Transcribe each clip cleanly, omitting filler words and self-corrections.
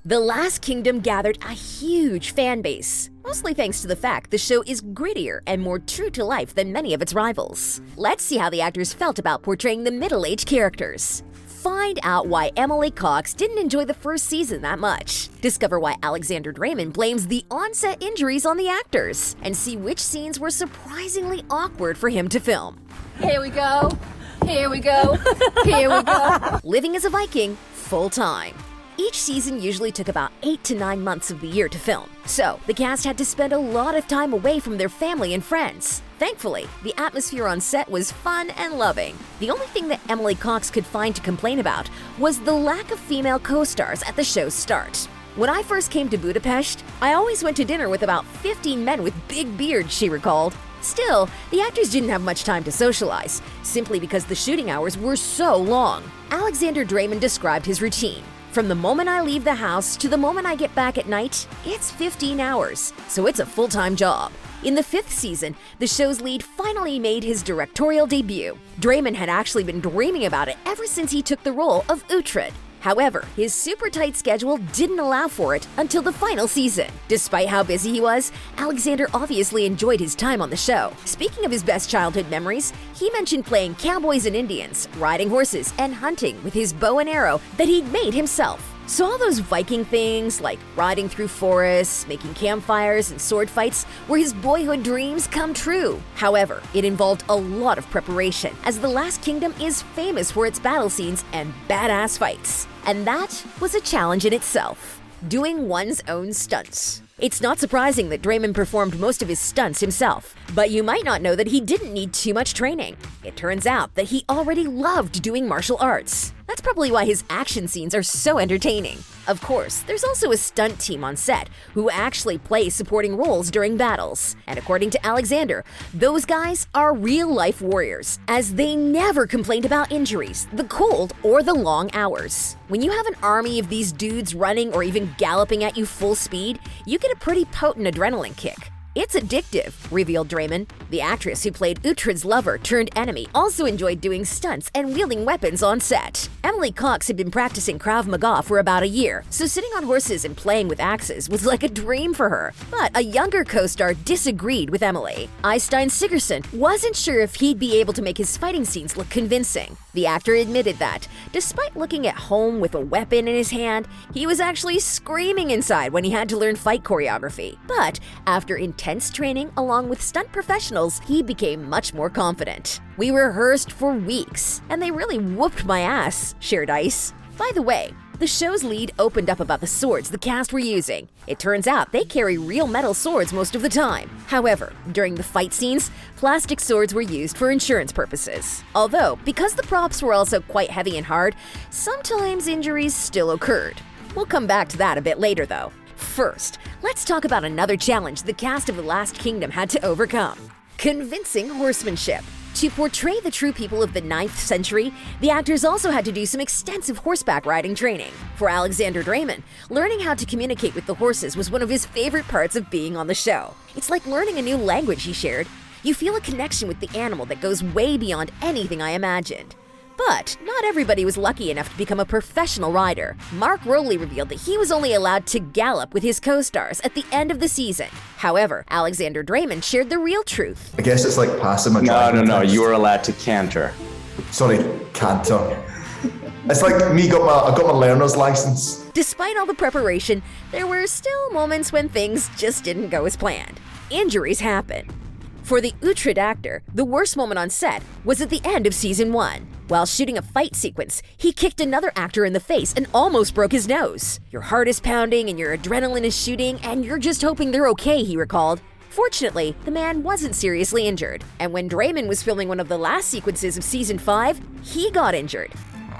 The Last Kingdom gathered a huge fan base, mostly thanks to the fact the show is grittier and more true to life than many of its rivals. Let's see how the actors felt about portraying the middle-aged characters. Find out why Emily Cox didn't enjoy the first season that much. Discover why Alexander Dreymon blames the on-set injuries on the actors. And see which scenes were surprisingly awkward for him to film. Here we go. Here we go. Here we go. Living as a Viking full-time. Each season usually took about 8 to 9 months of the year to film, so the cast had to spend a lot of time away from their family and friends. Thankfully, the atmosphere on set was fun and loving. The only thing that Emily Cox could find to complain about was the lack of female co-stars at the show's start. When I first came to Budapest, I always went to dinner with about 15 men with big beards, she recalled. Still, the actors didn't have much time to socialize, simply because the shooting hours were so long. Alexander Dreymon described his routine. From the moment I leave the house to the moment I get back at night, it's 15 hours, so it's a full-time job. In the 5th season, the show's lead finally made his directorial debut. Dreymon had actually been dreaming about it ever since he took the role of Uhtred. However, his super tight schedule didn't allow for it until the final season. Despite how busy he was, Alexander obviously enjoyed his time on the show. Speaking of his best childhood memories, he mentioned playing cowboys and Indians, riding horses, and hunting with his bow and arrow that he'd made himself. So all those Viking things, like riding through forests, making campfires, and sword fights, were his boyhood dreams come true. However, it involved a lot of preparation, as The Last Kingdom is famous for its battle scenes and badass fights. And that was a challenge in itself. Doing one's own stunts. It's not surprising that Dreymon performed most of his stunts himself, but you might not know that he didn't need too much training. It turns out that he already loved doing martial arts. That's probably why his action scenes are so entertaining. Of course, there's also a stunt team on set who actually play supporting roles during battles. And according to Alexander, those guys are real-life warriors, as they never complained about injuries, the cold, or the long hours. When you have an army of these dudes running or even galloping at you full speed, you get a pretty potent adrenaline kick. It's addictive, revealed Dreymon. The actress who played Uhtred's lover turned enemy also enjoyed doing stunts and wielding weapons on set. Emily Cox had been practicing Krav Maga for about a year, so sitting on horses and playing with axes was like a dream for her. But a younger co-star disagreed with Emily. Eystein Sigurdarson wasn't sure if he'd be able to make his fighting scenes look convincing. The actor admitted that, despite looking at home with a weapon in his hand, he was actually screaming inside when he had to learn fight choreography. But after intense training along with stunt professionals, he became much more confident. We rehearsed for weeks, and they really whooped my ass, shared Ice. By the way, the show's lead opened up about the swords the cast were using. It turns out they carry real metal swords most of the time. However, during the fight scenes, plastic swords were used for insurance purposes. Although, because the props were also quite heavy and hard, sometimes injuries still occurred. We'll come back to that a bit later though. First, let's talk about another challenge the cast of The Last Kingdom had to overcome: convincing horsemanship. To portray the true people of the 9th century, the actors also had to do some extensive horseback riding training. For Alexander Dreymon, learning how to communicate with the horses was one of his favorite parts of being on the show. It's like learning a new language, he shared. You feel a connection with the animal that goes way beyond anything I imagined. But not everybody was lucky enough to become a professional rider. Mark Rowley revealed that he was only allowed to gallop with his co-stars at the end of the season. However, Alexander Dreymon shared the real truth. I guess it's like passing my driving No, test. you were allowed to canter. Sorry, canter. It's like me I got my learner's license. Despite all the preparation, there were still moments when things just didn't go as planned. Injuries happen. For the Uhtred actor, the worst moment on set was at the end of season 1. While shooting a fight sequence, he kicked another actor in the face and almost broke his nose. Your heart is pounding and your adrenaline is shooting, and you're just hoping they're okay, he recalled. Fortunately, the man wasn't seriously injured, and when Dreymon was filming one of the last sequences of season 5, he got injured.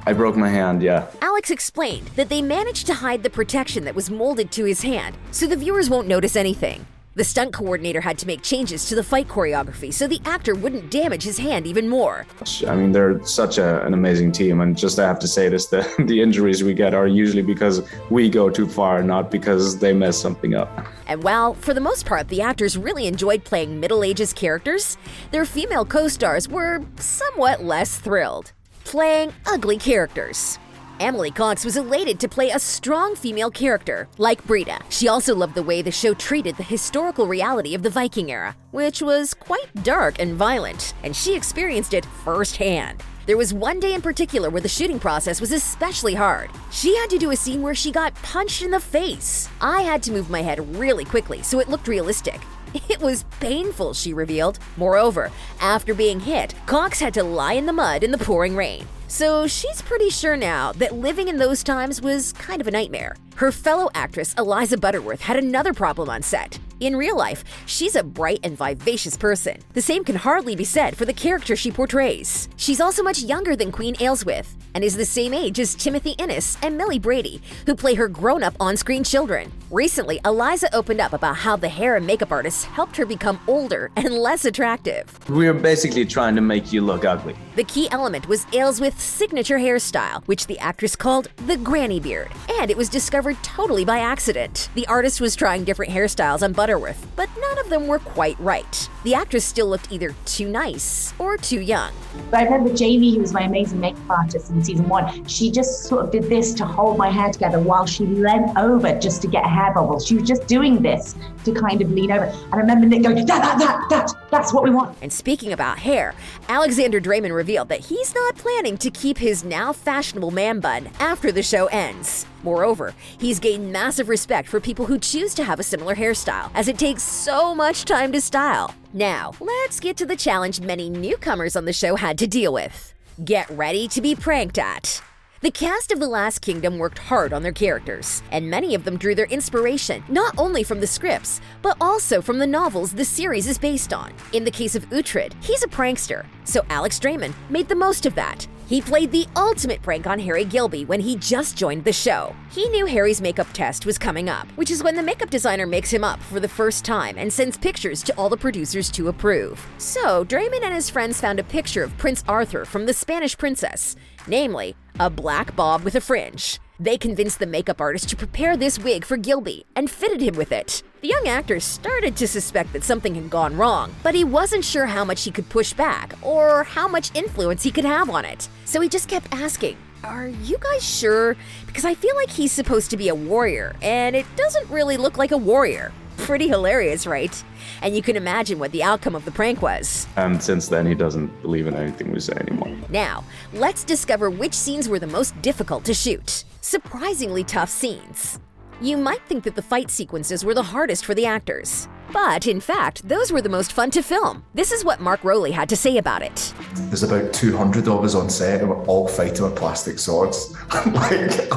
I broke my hand, yeah. Alex explained that they managed to hide the protection that was molded to his hand, so the viewers won't notice anything. The stunt coordinator had to make changes to the fight choreography so the actor wouldn't damage his hand even more. I mean, they're such an amazing team, and just I have to say this, the injuries we get are usually because we go too far, not because they mess something up. And while, for the most part, the actors really enjoyed playing Middle Ages characters, their female co-stars were somewhat less thrilled. Playing ugly characters. Emily Cox was elated to play a strong female character, like Brida. She also loved the way the show treated the historical reality of the Viking era, which was quite dark and violent, and she experienced it firsthand. There was one day in particular where the shooting process was especially hard. She had to do a scene where she got punched in the face. I had to move my head really quickly so it looked realistic. It was painful, she revealed. Moreover, after being hit, Cox had to lie in the mud in the pouring rain. So she's pretty sure now that living in those times was kind of a nightmare. Her fellow actress Eliza Butterworth had another problem on set. In real life, she's a bright and vivacious person. The same can hardly be said for the character she portrays. She's also much younger than Queen Elswith and is the same age as Timothy Innes and Millie Brady, who play her grown-up on-screen children. Recently, Eliza opened up about how the hair and makeup artists helped her become older and less attractive. We're basically trying to make you look ugly. The key element was Elswith's signature hairstyle, which the actress called the granny beard, and it was discovered totally by accident. The artist was trying different hairstyles on Butterworth, but none of them were quite right. The actress still looked either too nice or too young. But I remember Jamie, who was my amazing makeup artist in season 1, she just sort of did this to hold my hair together while she leant over just to get hair bubbles. She was just doing this to kind of lean over. And I remember Nick going, that's what we want. And speaking about hair, Alexander Dreymon revealed that he's not planning to keep his now fashionable man bun after the show ends. Moreover, he's gained massive respect for people who choose to have a similar hairstyle, as it takes so much time to style. Now, let's get to the challenge many newcomers on the show had to deal with. Get ready to be pranked at. The cast of The Last Kingdom worked hard on their characters, and many of them drew their inspiration not only from the scripts, but also from the novels the series is based on. In the case of Uhtred, he's a prankster, so Alex Dreymon made the most of that. He played the ultimate prank on Harry Gilby when he just joined the show. He knew Harry's makeup test was coming up, which is when the makeup designer makes him up for the first time and sends pictures to all the producers to approve. So, Dreymon and his friends found a picture of Prince Arthur from The Spanish Princess, namely, a black bob with a fringe. They convinced the makeup artist to prepare this wig for Gilby and fitted him with it. The young actor started to suspect that something had gone wrong, but he wasn't sure how much he could push back or how much influence he could have on it. So he just kept asking, "Are you guys sure? Because I feel like he's supposed to be a warrior, and it doesn't really look like a warrior." Pretty hilarious, right? And you can imagine what the outcome of the prank was. And since then, he doesn't believe in anything we say anymore. Now, let's discover which scenes were the most difficult to shoot. Surprisingly tough scenes. You might think that the fight sequences were the hardest for the actors. But in fact, those were the most fun to film. This is what Mark Rowley had to say about it. There's about 200 of us on set and we're all fighting with plastic swords. I'm like,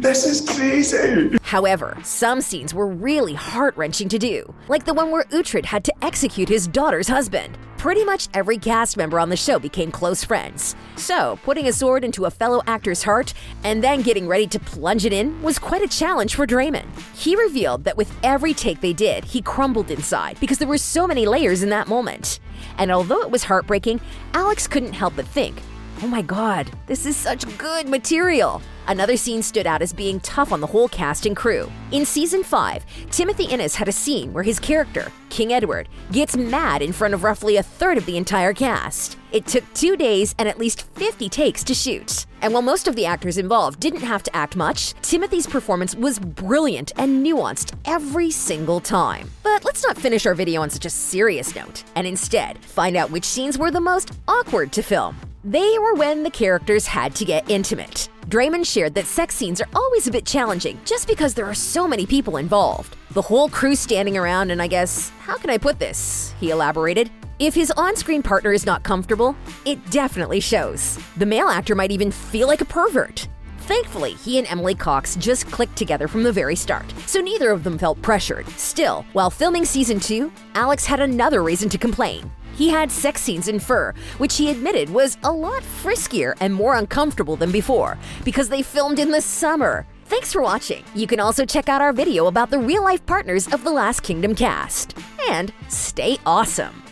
this is crazy. However, some scenes were really heart-wrenching to do, like the one where Uhtred had to execute his daughter's husband. Pretty much every cast member on the show became close friends. So, putting a sword into a fellow actor's heart and then getting ready to plunge it in was quite a challenge for Dreymon. He revealed that with every take they did, he crumbled inside because there were so many layers in that moment. And although it was heartbreaking, Alex couldn't help but think, "Oh my god, this is such good material." Another scene stood out as being tough on the whole cast and crew. In Season 5, Timothy Innes had a scene where his character, King Edward, gets mad in front of roughly a third of the entire cast. It took 2 days and at least 50 takes to shoot. And while most of the actors involved didn't have to act much, Timothy's performance was brilliant and nuanced every single time. But let's not finish our video on such a serious note, and instead find out which scenes were the most awkward to film. They were when the characters had to get intimate. Dreymon shared that sex scenes are always a bit challenging just because there are so many people involved. The whole crew standing around and I guess, how can I put this? He elaborated. If his on-screen partner is not comfortable, it definitely shows. The male actor might even feel like a pervert. Thankfully, he and Emily Cox just clicked together from the very start, so neither of them felt pressured. Still, while filming Season 2, Alex had another reason to complain. He had sex scenes in fur, which he admitted was a lot friskier and more uncomfortable than before, because they filmed in the summer. Thanks for watching. You can also check out our video about the real-life partners of the Last Kingdom cast. And stay awesome!